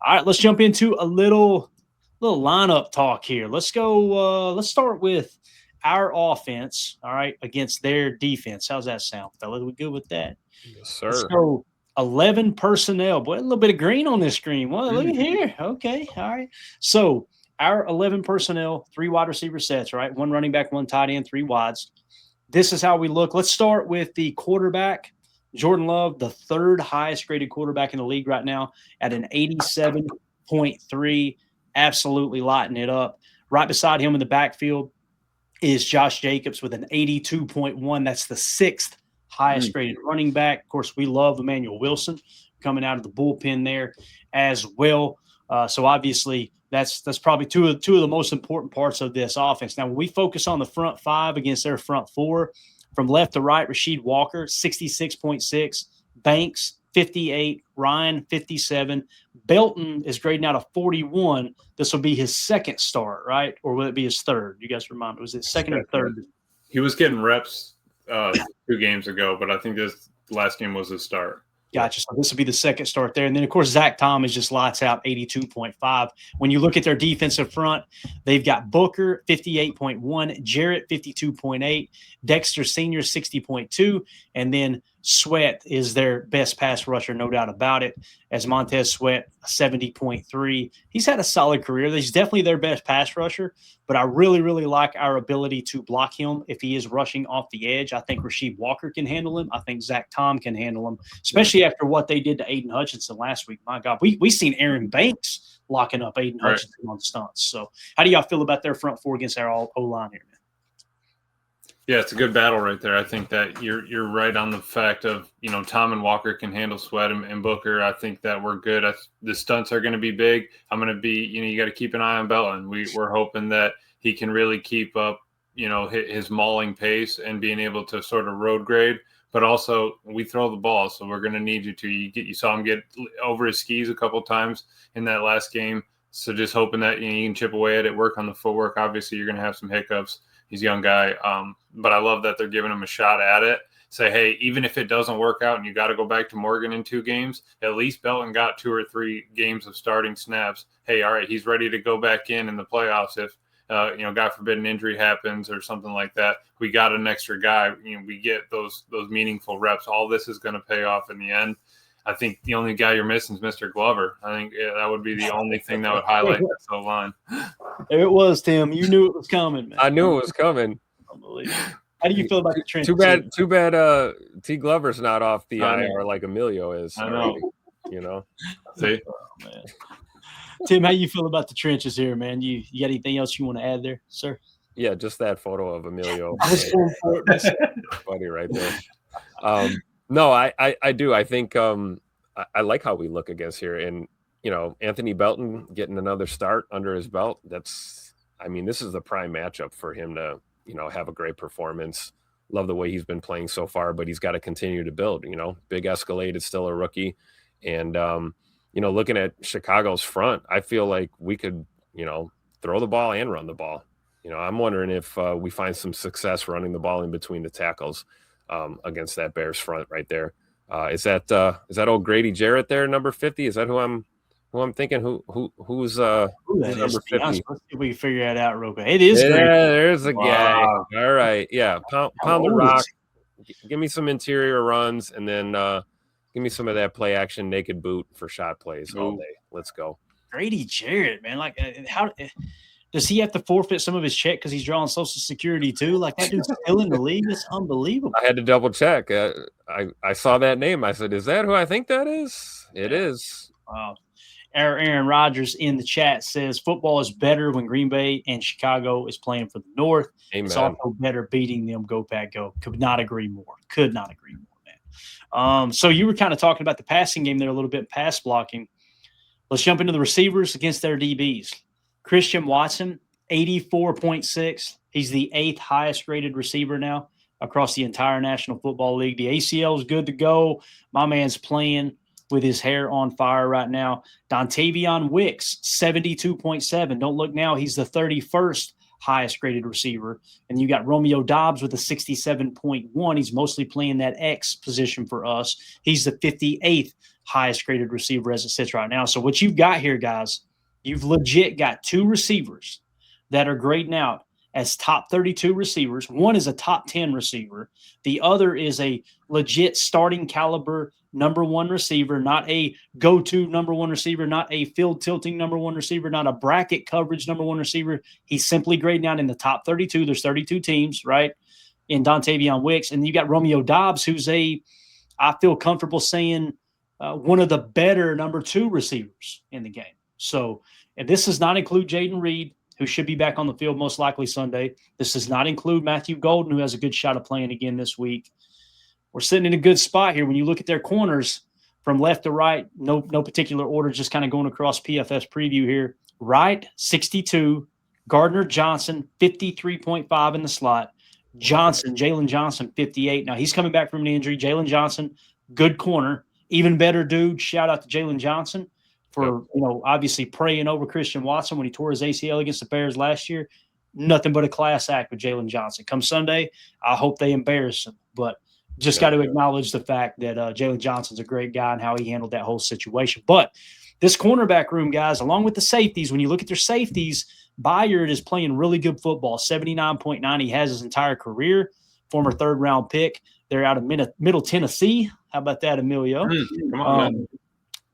All right, let's jump into a little lineup talk here. Let's go. Let's start with our offense. All right, against their defense. How's that sound, fellas? We good with that? Yes, Let's sir. go. 11 personnel. Boy, a little bit of green on this screen. Well, look at here. Okay, all right. So our 11 personnel, 3 wide receiver sets. Right, 1 running back, 1 tight end, 3 wides. This is how we look. Let's start with the quarterback. Jordan Love, the 3rd highest graded quarterback in the league right now at an 87.3, absolutely lighting it up. Right beside him in the backfield is Josh Jacobs with an 82.1. That's the 6th highest graded running back. Of course, we love Emmanuel Wilson coming out of the bullpen there as well. So obviously, that's probably two of the most important parts of this offense. Now, when we focus on the front 5 against their front 4, from left to right, Rasheed Walker, 66.6, Banks, 58, Ryan, 57. Belton is grading out a 41. This will be his 2nd start, right? Or will it be his 3rd? You guys remind me. Was it 2nd or 3rd? He was getting reps 2 games ago, but I think this last game was his start. Gotcha. So this will be the 2nd start there. And then, of course, Zach Thomas just lights out 82.5. When you look at their defensive front, they've got Booker, 58.1, Jarrett, 52.8, Dexter Sr., 60.2, and then Sweat is their best pass rusher, no doubt about it, as Montez Sweat, 70.3. He's had a solid career. He's definitely their best pass rusher, but I really, really like our ability to block him if he is rushing off the edge. I think Rasheed Walker can handle him. I think Zach Tom can handle him, especially after what they did to Aiden Hutchinson last week. My God, we seen Aaron Banks locking up Aiden Hutchinson on stunts. So how do y'all feel about their front 4 against our O-line here, man? Yeah, it's a good battle right there. I think that you're right on the fact of, Tom and Walker can handle Sweat and Booker. I think that we're good. The stunts are going to be big. I'm going to be, you got to keep an eye on Belton. We're hoping that he can really keep up, his mauling pace and being able to sort of road grade. But also we throw the ball, so we're going to need you to. You saw him get over his skis a couple of times in that last game. So just hoping that you can chip away at it, work on the footwork. Obviously, you're going to have some hiccups. He's a young guy, but I love that they're giving him a shot at it. Say, hey, even if it doesn't work out and you got to go back to Morgan in 2 games, at least Belton got 2 or 3 games of starting snaps. Hey, all right, he's ready to go back in the playoffs if, God forbid an injury happens or something like that. We got an extra guy. We get those meaningful reps. All this is going to pay off in the end. I think the only guy you're missing is Mr. Glover. I think that would be the only thing that would highlight this whole line. There it was, Tim. You knew it was coming, man. I knew it was coming. Unbelievable. How do you feel about the trend? Too bad T. Glover's not off the IR like Emilio is. I know. See? Oh, man. Tim, how you feel about the trenches here, man? You got anything else you want to add there, sir? Yeah, just that photo of Emilio. Funny right there. No, I do. I think I like how we look against here. And, Anthony Belton getting another start under his belt. This is the prime matchup for him to, have a great performance. Love the way he's been playing so far, but he's got to continue to build, Big Escalade is still a rookie. And, looking at Chicago's front, I feel like we could, throw the ball and run the ball. I'm wondering if we find some success running the ball in between the tackles against that Bears front right there. Is that old Grady Jarrett there, number 50? Is that who I'm thinking? Who's number 50? Let's see if we can figure that out real quick. It is. Yeah, Grady. There's a guy. All right, yeah. Pound the rock. Give me some interior runs, and then give me some of that play action naked boot for shot plays all day. Let's go. Grady Jarrett, man. Like, how does he have to forfeit some of his check because he's drawing Social Security too? Like, that dude's still in the league. It's unbelievable. I had to double check. I saw that name. I said, "Is that who I think that is?" It is. Wow. Aaron Rodgers in the chat says football is better when Green Bay and Chicago is playing for the North. Amen. It's also better beating them. Go Pack Go. Could not agree more, man. So you were kind of talking about the passing game there a little bit, pass blocking. Let's jump into the receivers against their DBs. Christian Watson, 84.6. He's the 8th highest rated receiver now across the entire National Football League. The ACL is good to go. My man's playing with his hair on fire right now. Dontavion Wicks, 72.7. Don't look now. He's the 31st highest graded receiver. And you got Romeo Dobbs with a 67.1. He's mostly playing that X position for us. He's the 58th highest graded receiver as it sits right now. So what you've got here, guys, you've legit got 2 receivers that are grading out as top 32 receivers. One is a top 10 receiver. The other is a legit starting caliber number 1 receiver, not a go-to number 1 receiver, not a field tilting number 1 receiver, not a bracket coverage number 1 receiver. He's simply grading out in the top 32. There's 32 teams, right? In Dontavion Wicks. And you got Romeo Doubs, who's I feel comfortable saying one of the better number 2 receivers in the game. So, and this does not include Jaden Reed, who should be back on the field most likely Sunday. This does not include Matthew Golden, who has a good shot of playing again this week. We're sitting in a good spot here. When you look at their corners from left to right, no particular order, just kind of going across PFF's preview here. Wright, 62. Gardner Johnson, 53.5 in the slot. Jalen Johnson, 58. Now, he's coming back from an injury. Jalen Johnson, good corner. Even better dude. Shout out to Jalen Johnson for, obviously praying over Christian Watson when he tore his ACL against the Bears last year. Nothing but a class act with Jalen Johnson. Come Sunday, I hope they embarrass him. But just got to acknowledge the fact that Jalen Johnson's a great guy and how he handled that whole situation. But this cornerback room, guys, along with the safeties, when you look at their safeties, Byard is playing really good football, 79.9. He has his entire career, former 3rd-round pick. They're out of Middle Tennessee. How about that, Emilio? Come on, man.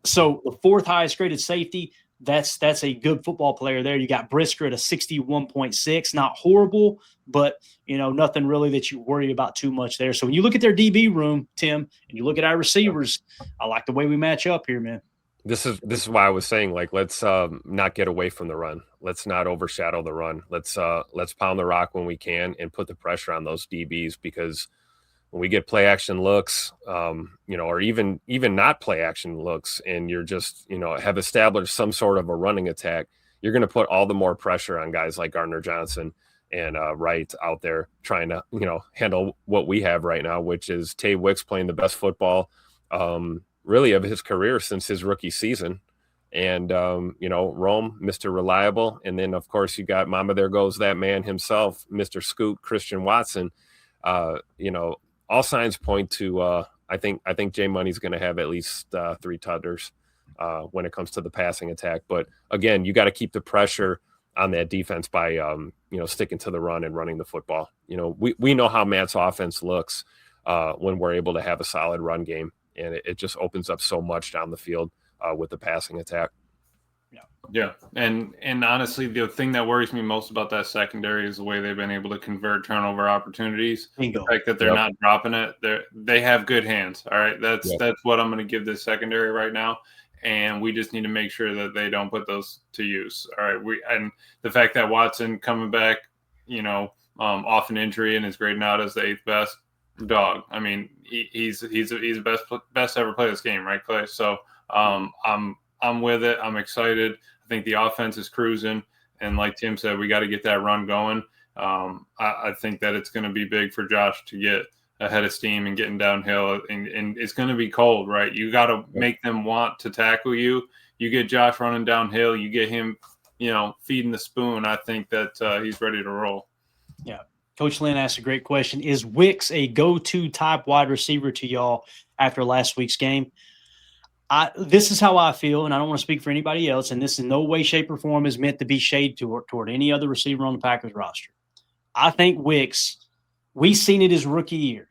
So the 4th highest graded safety, that's a good football player there. You got Brisker at a 61.6. Not horrible, but, nothing really that you worry about too much there. So when you look at their DB room, Tim, and you look at our receivers, I like the way we match up here, man. This is why I was saying, like, let's not get away from the run. Let's not overshadow the run. Let's pound the rock when we can and put the pressure on those DBs, because when we get play action looks, or even not play action looks, and you're just, have established some sort of a running attack, you're going to put all the more pressure on guys like Gardner Johnson and Wright out there trying to, handle what we have right now, which is Tay Wicks playing the best football really of his career since his rookie season. And, Rome, Mr. Reliable. And then, of course, you got Mama, there goes that man himself, Mr. Scoot, Christian Watson. All signs point to I think Jay Money's going to have at least 3 tutters when it comes to the passing attack. But, again, you got to keep the pressure on that defense by, sticking to the run and running the football. We know how Matt's offense looks when we're able to have a solid run game. And it just opens up so much down the field with the passing attack. Yeah. And honestly, the thing that worries me most about that secondary is the way they've been able to convert turnover opportunities. Bingo. The fact that they're not dropping it. They have good hands. All right. That's what I'm going to give this secondary right now. And we just need to make sure that they don't put those to use. All right. And the fact that Watson coming back, off an injury and is grading out as the 8th best dog. I mean, he's the best ever play this game, right, Clay? So I'm with it. I'm excited. I think the offense is cruising, and like Tim said, we got to get that run going. I think that it's going to be big for Josh to get ahead of steam and getting downhill, and it's going to be cold, right? You got to make them want to tackle you. You get Josh running downhill, you get him, feeding the spoon. I think that he's ready to roll. Yeah. Coach Lynn asked a great question. Is Wicks a go-to type wide receiver to y'all after last week's game? This is how I feel, and I don't want to speak for anybody else, and this in no way, shape, or form is meant to be shade toward any other receiver on the Packers roster. I think Wicks, we seen it his rookie year.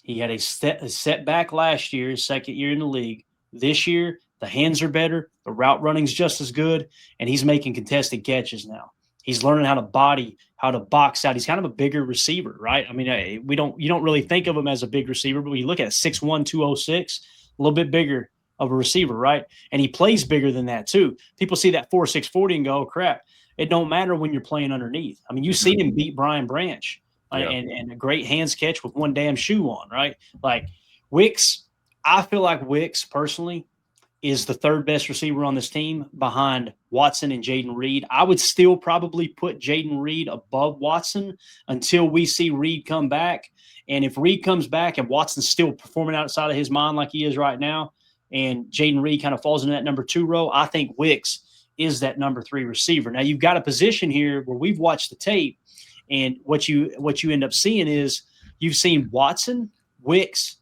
He had a setback last year, his 2nd year in the league. This year, the hands are better, the route running's just as good, and he's making contested catches now. He's learning how to box out. He's kind of a bigger receiver, right? I mean, you don't really think of him as a big receiver, but when you look at 6'1", 206, a little bit bigger of a receiver, right? And he plays bigger than that too. People see that 4'6", 40 and go, oh, crap. It don't matter when you're playing underneath. I mean, you've seen him beat Brian Branch and a great hands catch with one damn shoe on, right? Like Wicks, I feel like Wicks personally is the 3rd best receiver on this team behind Watson and Jaden Reed. I would still probably put Jaden Reed above Watson until we see Reed come back. And if Reed comes back and Watson's still performing outside of his mind like he is right now, and Jaden Reed kind of falls into that number 2 role, I think Wicks is that number 3 receiver. Now, you've got a position here where we've watched the tape, and what you end up seeing is you've seen Watson, Wicks,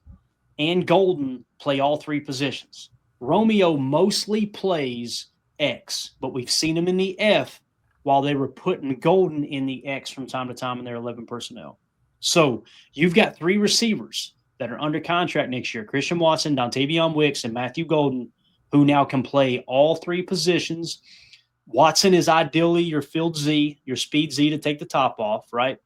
and Golden play all 3 positions. Romeo mostly plays X, but we've seen him in the F while they were putting Golden in the X from time to time in their 11 personnel. So you've got 3 receivers that are under contract next year: Christian Watson, Dontavion Wicks, and Matthew Golden, who now can play all 3 positions. Watson is ideally your field Z, your speed Z to take the top off, right?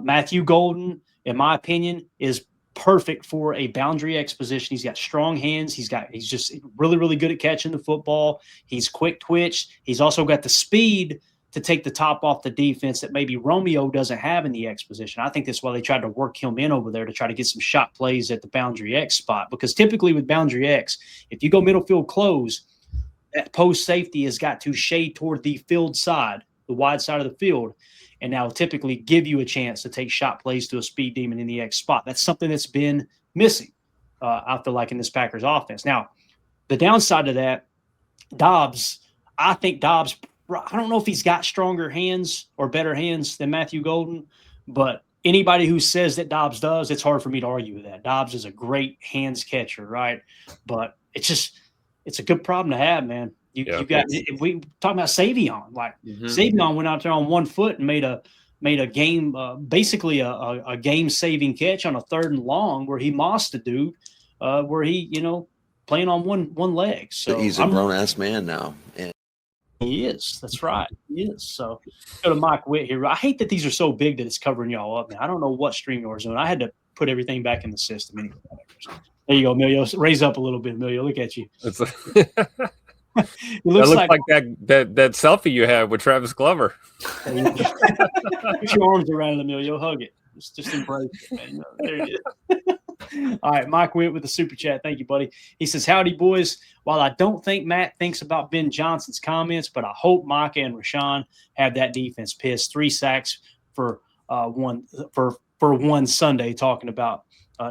Matthew Golden, in my opinion, is perfect for a boundary X position. He's got strong hands. He's just really, really good at catching the football. He's quick twitch. He's also got the speed to take the top off the defense that maybe Romeo doesn't have in the X position. I think that's why they tried to work him in over there to try to get some shot plays at the boundary X spot. Because typically with boundary X, if you go middle field close, that post safety has got to shade toward the field side, the wide side of the field, and now typically give you a chance to take shot plays to a speed demon in the X spot. That's something that's been missing, I feel like, in this Packers offense. Now, the downside of that, Dobbs, I don't know if he's got stronger hands or better hands than Matthew Golden, but anybody who says that Dobbs does, it's hard for me to argue with that. Dobbs is a great hands catcher, right? But it's a good problem to have, man. You got, if we talking about Savion, like Savion went out there on 1 foot and made a game, basically a game saving catch on a 3rd and long where he mossed a dude, where he, playing on one leg. So he's a grown ass man now. And he is. That's right. He is. So go to Mike Witt here. I hate that these are so big that it's covering y'all up, man. I don't know what stream yours doing. I had to put everything back in the system anyway. There you go, Emilio. Raise up a little bit, Emilio. Look at you. It looks like that selfie you had with Travis Glover. Put your arms around it, Emilio. Hug it. Just embrace it, man. There it is. All right, Mike Witt with the super chat. Thank you, buddy. He says, "Howdy, boys. While I don't think Matt thinks about Ben Johnson's comments, but I hope Micah and Rashawn have that defense pissed. 3 sacks for one Sunday, talking about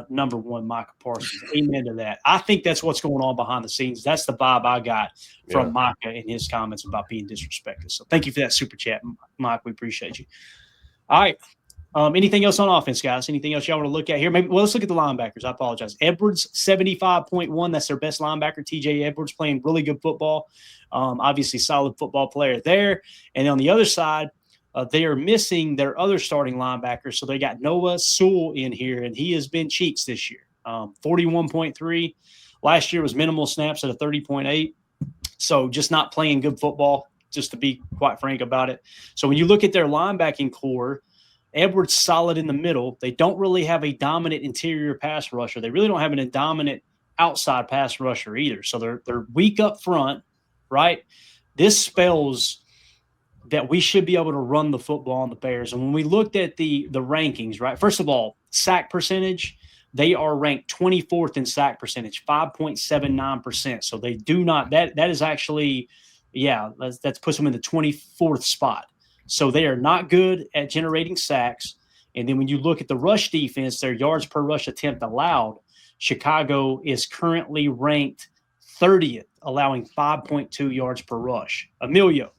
number 1 Micah Parsons." Amen to that. I think that's what's going on behind the scenes. That's the vibe I got from Micah in his comments about being disrespected. So thank you for that super chat, Mike. We appreciate you. All right. Anything else on offense, guys? Anything else y'all want to look at here? Maybe let's look at the linebackers. I apologize. Edwards, 75.1. That's their best linebacker. TJ Edwards playing really good football. Obviously, solid football player there. And on the other side, they are missing their other starting linebacker. So they got Noah Sewell in here, and he has been cheeks this year. 41.3. Last year was minimal snaps at a 30.8. So just not playing good football, just to be quite frank about it. So when you look at their linebacking core, Edwards solid in the middle. They don't really have a dominant interior pass rusher. They really don't have a dominant outside pass rusher either. So they're weak up front, right? This spells that we should be able to run the football on the Bears. And when we looked at the rankings, right, first of all, sack percentage, they are ranked 24th in sack percentage, 5.79%. So they do not – that is actually – that puts them in the 24th spot. So they are not good at generating sacks. And then when you look at the rush defense, their yards per rush attempt allowed, Chicago is currently ranked 30th, allowing 5.2 yards per rush. Emilio,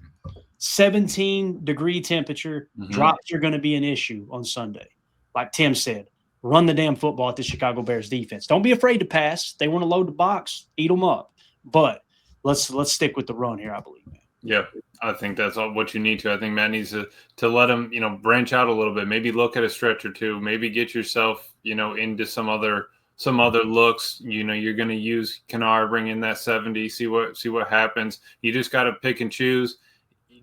17-degree temperature, drops are going to be an issue on Sunday. Like Tim said, run the damn football at the Chicago Bears defense. Don't be afraid to pass. They want to load the box, eat them up. But let's stick with the run here, I believe, man. Yeah, I think that's all what you need to. I think Matt needs to let him, branch out a little bit. Maybe look at a stretch or two. Maybe get yourself, into some other looks. You're going to use Kennard, bring in that 70, see what happens. You just got to pick and choose.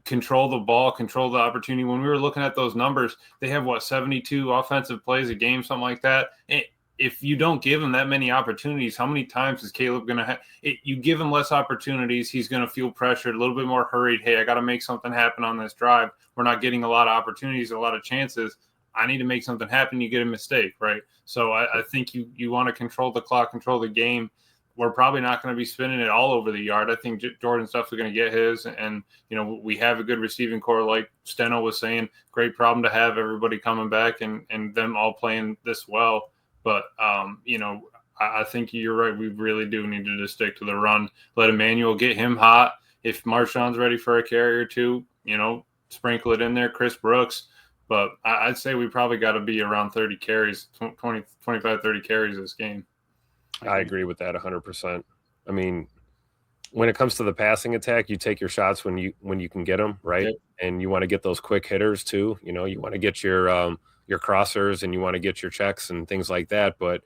Control the ball, control the opportunity. When we were looking at those numbers, they have 72 offensive plays a game, something like that. And if you don't give him that many opportunities, how many times is Caleb going to have it? You give him less opportunities, he's going to feel pressured, a little bit more hurried. Hey, I got to make something happen on this drive. We're not getting a lot of opportunities, a lot of chances. I need to make something happen. You get a mistake, right? So I think you want to control the clock, control the game. We're probably not going to be spinning it all over the yard. I think Jordan's definitely going to get his. And, we have a good receiving core, like Steno was saying. Great problem to have, everybody coming back and them all playing this well. But, I think you're right. We really do need to just stick to the run. Let Emmanuel get him hot. If Marshawn's ready for a carry or two, sprinkle it in there. Chris Brooks. But I'd say we probably got to be around 30 carries, 25, 30 carries this game. I agree with that 100%. I mean, when it comes to the passing attack, you take your shots when you can get them, right? Yep. And you want to get those quick hitters too. You know, you want to get your crossers and you want to get your checks and things like that. But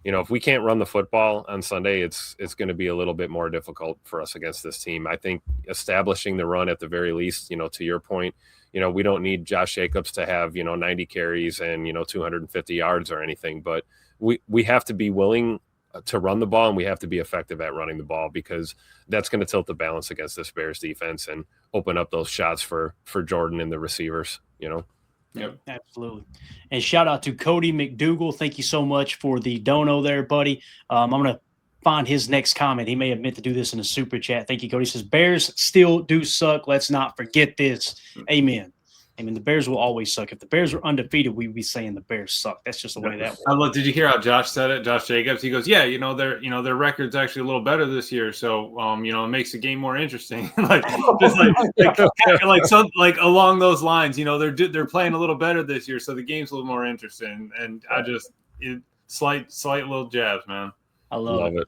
you know, if we can't run the football on Sunday, it's going to be a little bit more difficult for us against this team. I think establishing the run at the very least, you know, to your point, you know, we don't need Josh Jacobs to have, you know, 90 carries and, you know, 250 yards or anything, but we have to be willing to run the ball, and we have to be effective at running the ball, because that's going to tilt the balance against this Bears defense and open up those shots for Jordan and the receivers, you know? Yep. Absolutely. And shout out to Cody McDougal. Thank you so much for the dono there, buddy. I'm going to find his next comment. He may have meant to do this in a super chat. Thank you, Cody. He says, Bears still do suck. Let's not forget this. Amen. I mean, the Bears will always suck. If the Bears were undefeated, we'd be saying the Bears suck. That's just the way that works. Did you hear how Josh said it? Josh Jacobs. He goes, "Yeah, their record's actually a little better this year, so it makes the game more interesting." like along those lines. You know, they're playing a little better this year, so the game's a little more interesting. And slight little jabs, man. I love it.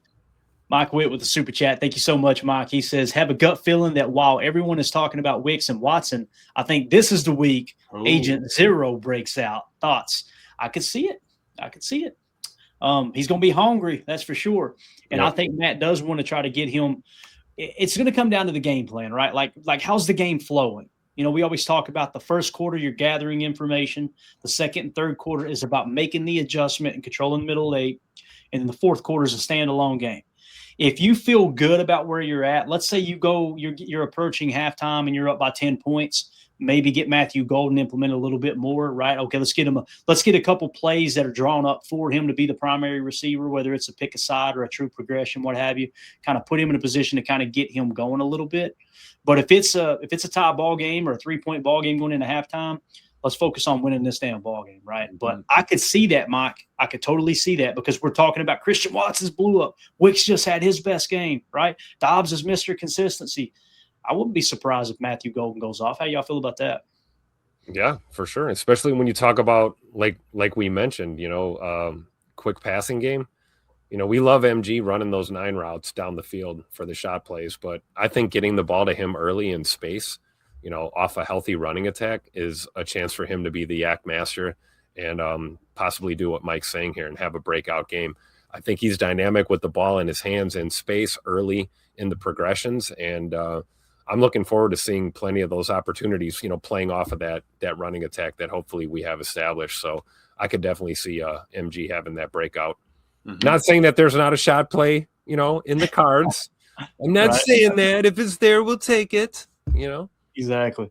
Mike Witt with the super chat. Thank you so much, Mike. He says, have a gut feeling that while everyone is talking about Wicks and Watson, I think this is the week Agent Zero breaks out. Thoughts? I could see it. He's going to be hungry, that's for sure. And I think Matt does want to try to get him. It's going to come down to the game plan, right? Like how's the game flowing? You know, we always talk about the first quarter, you're gathering information. The second and third quarter is about making the adjustment and controlling the middle eight. And then the fourth quarter is a standalone game. If you feel good about where you're at, let's say you're approaching halftime and you're up by 10 points, maybe get Matthew Golden implemented a little bit more, right? Okay, let's get a couple plays that are drawn up for him to be the primary receiver, whether it's a pick aside or a true progression, what have you, kind of put him in a position to kind of get him going a little bit. But if it's a tie ball game or a 3-point ball game going into halftime, let's focus on winning this damn ball game, right? But I could see that, Mike. I could totally see that, because we're talking about Christian Watson's blew up. Wicks just had his best game, right? Dobbs is Mr. Consistency. I wouldn't be surprised if Matthew Golden goes off. How y'all feel about that? Yeah, for sure. Especially when you talk about, like we mentioned, quick passing game. You know, we love MG running those 9 routes down the field for the shot plays, but I think getting the ball to him early in space, you know, off a healthy running attack is a chance for him to be the yak master and possibly do what Mike's saying here and have a breakout game. I think he's dynamic with the ball in his hands in space early in the progressions. And I'm looking forward to seeing plenty of those opportunities, you know, playing off of that running attack that hopefully we have established. So I could definitely see MG having that breakout. Mm-hmm. Not saying that there's not a shot play, you know, in the cards. I'm not saying that. If it's there, we'll take it, you know. Exactly.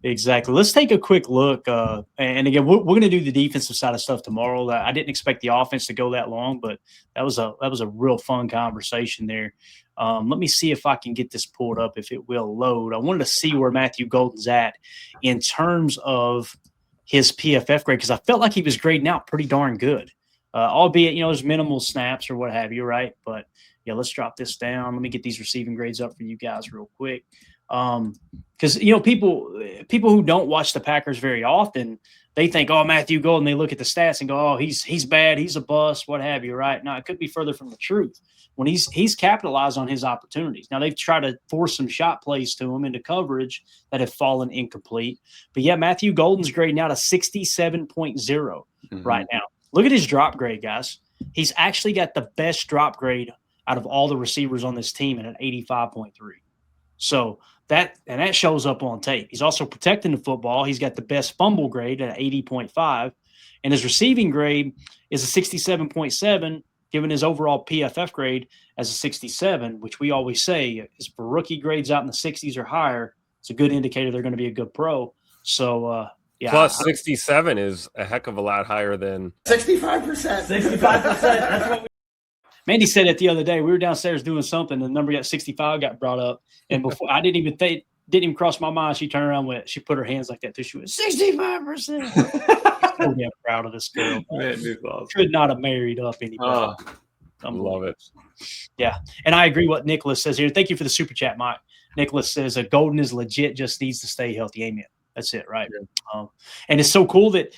Let's take a quick look. And again, we're going to do the defensive side of stuff tomorrow. I didn't expect the offense to go that long, but that was a real fun conversation there. Let me see if I can get this pulled up, if it will load. I wanted to see where Matthew Golden's at in terms of his PFF grade, because I felt like he was grading out pretty darn good, albeit, you know, there's minimal snaps or what have you, right? But, yeah, let's drop this down. Let me get these receiving grades up for you guys real quick. Because, you know, people who don't watch the Packers very often, they think, oh, Matthew Golden, they look at the stats and go, oh, he's bad, he's a bust, what have you, right? No, it could be further from the truth. When he's capitalized on his opportunities. Now, they've tried to force some shot plays to him into coverage that have fallen incomplete. But, yeah, Matthew Golden's grading out a 67.0 right now. Look at his drop grade, guys. He's actually got the best drop grade out of all the receivers on this team at an 85.3. So that shows up on tape. He's also protecting the football. He's got the best fumble grade at 80.5, and his receiving grade is a 67.7, given his overall PFF grade as a 67, which we always say is for rookie grades out in the 60s or higher. It's a good indicator they're going to be a good pro. So, yeah. Plus 67 is a heck of a lot higher than 65%. 65%. That's what Mandy said it the other day. We were downstairs doing something, and the number 65 got brought up. And before I didn't even cross my mind. She turned around she put her hands like that too. She went 65%. So damn proud of this girl. Could not have married up anybody. I love it. Yeah, and I agree what Nicholas says here. Thank you for the super chat, Mike. Nicholas says Golden is legit, just needs to stay healthy. Amen. That's it, right? Yeah. And it's so cool that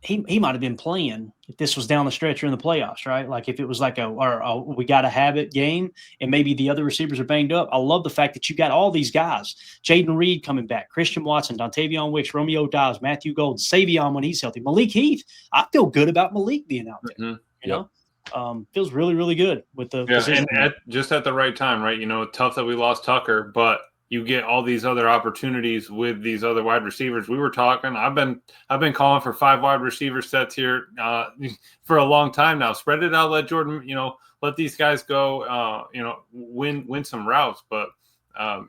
he might have been playing if this was down the stretch or in the playoffs, right? Like if it was like a we got to have it game and maybe the other receivers are banged up. I love the fact that you got all these guys, Jaden Reed coming back, Christian Watson, Dontavion Wicks, Romeo Dobbs, Matthew Golden, Savion when he's healthy, Malik Heath. I feel good about Malik being out there. Mm-hmm. You know, feels really, really good with the position. And just at the right time, right? You know, tough that we lost Tucker, but you get all these other opportunities with these other wide receivers. We were talking. I've been calling for 5 wide receiver sets here for a long time now. Spread it out. Let Jordan, let these guys go. Win some routes. But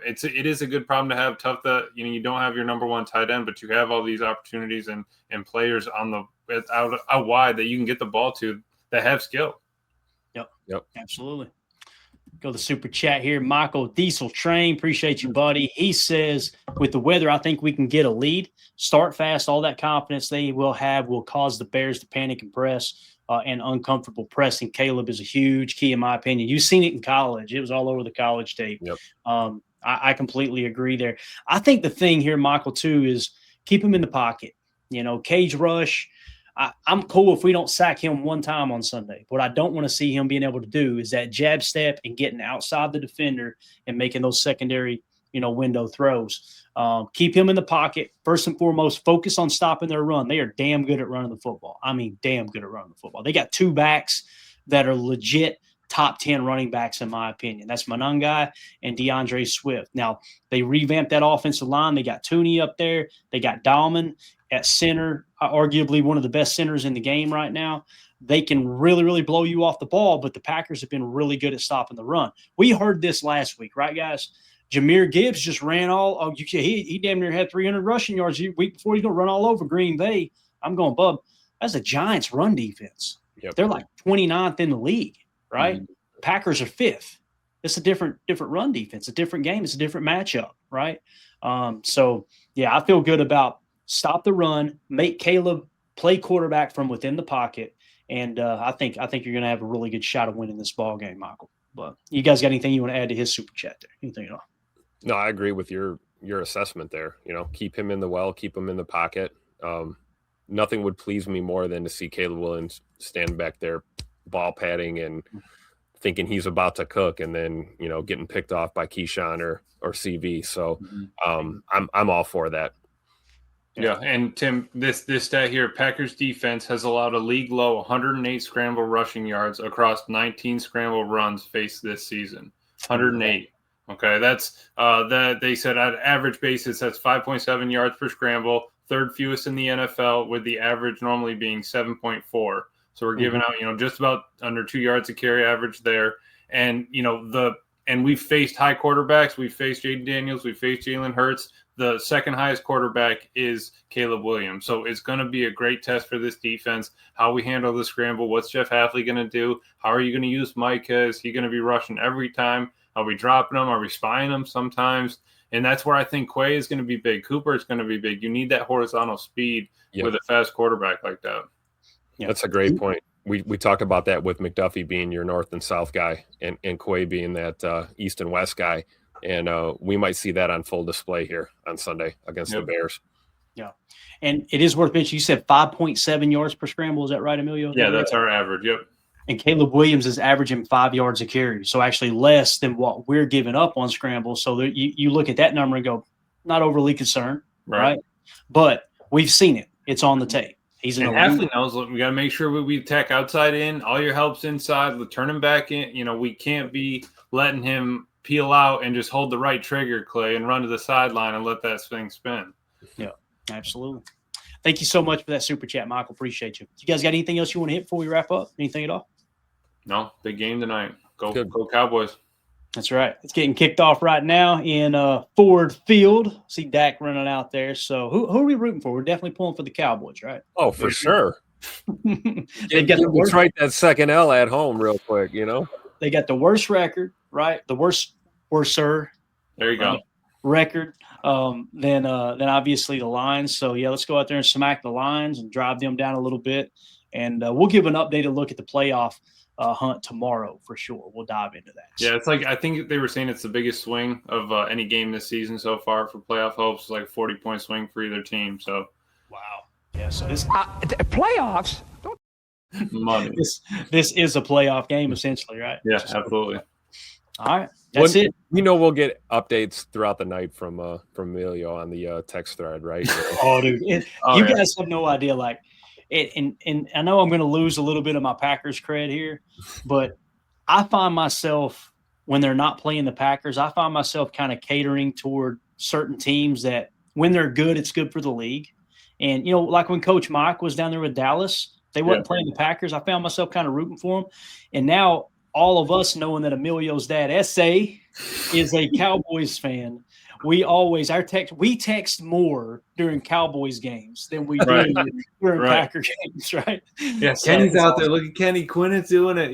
it is a good problem to have. Tough that you don't have your number 1 tight end, but you have all these opportunities and players on the out wide that you can get the ball to that have skill. Yep. Absolutely. Go to the super chat here. Michael Diesel Train. Appreciate you, buddy. He says, with the weather, I think we can get a lead. Start fast. All that confidence they will have will cause the Bears to panic and press and uncomfortable pressing. Caleb is a huge key, in my opinion. You've seen it in college. It was all over the college tape. Yep. I completely agree there. I think the thing here, Michael, too, is keep him in the pocket. Cage rush. I'm cool if we don't sack him one time on Sunday. What I don't want to see him being able to do is that jab step and getting outside the defender and making those secondary, window throws. Keep him in the pocket. First and foremost, focus on stopping their run. They are damn good at running the football. I mean, damn good at running the football. They got 2 backs that are legit top 10 running backs, in my opinion. That's Monangai and DeAndre Swift. Now, they revamped that offensive line. They got Tooney up there. They got Dahlman at center, arguably one of the best centers in the game right now. They can really, really blow you off the ball, but the Packers have been really good at stopping the run. We heard this last week, right, guys? Jahmyr Gibbs just ran he damn near had 300 rushing yards the week before. He's going to run all over Green Bay. I'm going, Bub, that's a Giants run defense. Yep. They're like 29th in the league, right? Mm-hmm. Packers are 5th. It's a different run defense, a different game. It's a different matchup, right? So, yeah, I feel good about stop the run, make Caleb play quarterback from within the pocket, and I think you're going to have a really good shot of winning this ball game, Michael. But you guys got anything you want to add to his super chat there? Anything at all? No, I agree with your assessment there. Keep him in the well, keep him in the pocket. Nothing would please me more than to see Caleb Williams stand back there, ball padding and thinking he's about to cook, and then getting picked off by Keyshawn or CV. So I'm all for that. Yeah, and Tim, this stat here, Packers defense has allowed a league low 108 scramble rushing yards across 19 scramble runs faced this season. 108. Okay, that's that they said at average basis that's 5.7 yards per scramble, 3rd fewest in the NFL, with the average normally being 7.4. So we're giving out, just about under 2 yards a carry average there. And and we've faced high quarterbacks. We've faced Jaden Daniels. We've faced Jalen Hurts. The second highest quarterback is Caleb Williams. So it's going to be a great test for this defense, how we handle the scramble. What's Jeff Hafley going to do? How are you going to use Micah? Is he going to be rushing every time? Are we dropping him? Are we spying him sometimes? And that's where I think Quay is going to be big. Cooper is going to be big. You need that horizontal speed with a fast quarterback like that. Yeah. That's a great point. We talked about that with McDuffie being your north and south guy and Quay being that east and west guy. And we might see that on full display here on Sunday against the Bears. Yeah. And it is worth mentioning, you said 5.7 yards per scramble. Is that right, Emilio? Yeah, that's our average. Yep. And Caleb Williams is averaging 5 yards a carry. So actually less than what we're giving up on scrambles. So you look at that number and go, not overly concerned. Right. But we've seen it. It's on the tape. He's and Hafley knows, look, we got to make sure we attack outside in. All your help's inside. We turn him back in. We can't be letting him peel out and just hold the right trigger, Clay, and run to the sideline and let that thing spin. Yeah, absolutely. Thank you so much for that super chat, Michael. Appreciate you. You guys got anything else you want to hit before we wrap up? Anything at all? No, big game tonight. Go Cowboys. That's right. It's getting kicked off right now in Ford Field. See Dak running out there. So who are we rooting for? We're definitely pulling for the Cowboys, right? Oh, for sure. Detroit that second L at home real quick, They got the worst record, right? The worser. There you go. Record. Then obviously the Lions. So, yeah, let's go out there and smack the Lions and drive them down a little bit. And we'll give an updated look at the playoff hunt tomorrow for sure. We'll dive into that. Yeah, it's like I think they were saying it's the biggest swing of any game this season so far for playoff hopes. It's like a 40-point swing for either team. So, wow. Yeah, so this playoffs. Money. this is a playoff game essentially, right? Yeah, absolutely. All right, that's it. We know we'll get updates throughout the night from Emilio on the text thread, right? Oh, dude, you guys have no idea. Like, and I know I'm going to lose a little bit of my Packers cred here, but I find myself when they're not playing the Packers, I find myself kind of catering toward certain teams that when they're good, it's good for the league. And like when Coach Mike was down there with Dallas, they wasn't playing the Packers. I found myself kind of rooting for them, and now all of us knowing that Emilio's dad, S.A., is a Cowboys fan, we text more during Cowboys games than we do during Packer games, right? Yeah, Kenny's out there. Look at Kenny. Quinn's doing it,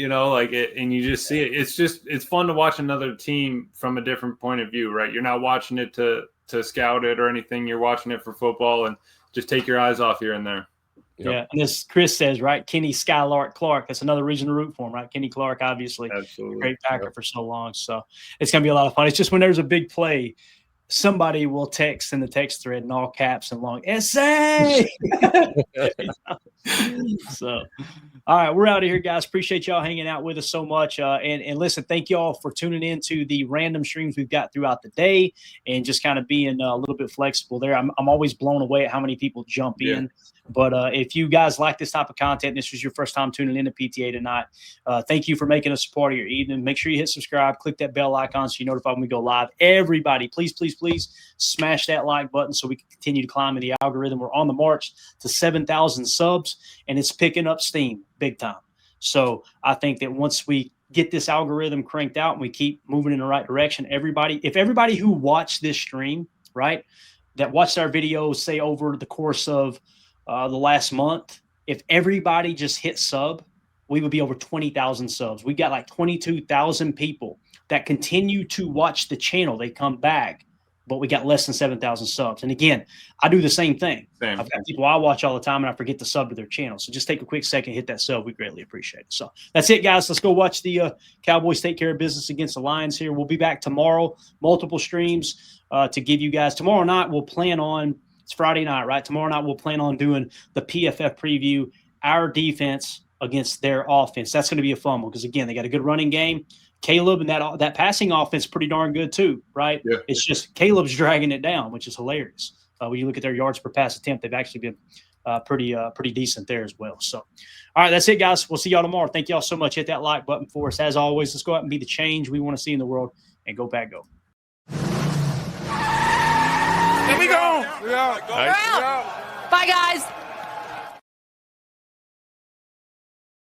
and you just see it. It's fun to watch another team from a different point of view, right? You're not watching it to scout it or anything. You're watching it for football and just take your eyes off here and there. Yep. Yeah, and as Chris says, right, Kenny Skylark Clark. That's another reason to root for him, right? Kenny Clark, obviously, absolutely great Packer for so long. So it's going to be a lot of fun. It's just when there's a big play, somebody will text in the text thread in all caps and long, SA! So, all right, we're out of here, guys. Appreciate y'all hanging out with us so much. And listen, thank y'all for tuning in to the random streams we've got throughout the day and just kind of being a little bit flexible there. I'm always blown away at how many people jump in. But if you guys like this type of content, and this was your first time tuning into PTA tonight, thank you for making us a part of your evening. Make sure you hit subscribe, click that bell icon so you're notified when we go live. Everybody, please, please, please smash that like button so we can continue to climb in the algorithm. We're on the march to 7,000 subs, and it's picking up steam big time. So I think that once we get this algorithm cranked out and we keep moving in the right direction, if everybody who watched this stream, right, that watched our videos, say over the course of the last month, if everybody just hit sub, we would be over 20,000 subs. We've got like 22,000 people that continue to watch the channel. They come back, but we got less than 7,000 subs. And again, I do the same thing. I've got people I watch all the time and I forget to sub to their channel. So just take a quick second, hit that sub. We greatly appreciate it. So that's it, guys. Let's go watch the Cowboys take care of business against the Lions here. We'll be back tomorrow, multiple streams to give you guys. Tomorrow night, we'll plan on – it's Friday night, right? Tomorrow night, we'll plan on doing the PFF preview, our defense against their offense. That's going to be a fun one because, again, they got a good running game. Caleb and that passing offense is pretty darn good too, right? Yeah. It's just Caleb's dragging it down, which is hilarious. When you look at their yards per pass attempt, they've actually been pretty decent there as well. So, all right, that's it, guys. We'll see y'all tomorrow. Thank y'all so much. Hit that like button for us. As always, let's go out and be the change we want to see in the world and go Pack Go. Here we go. We're out. Bye, guys.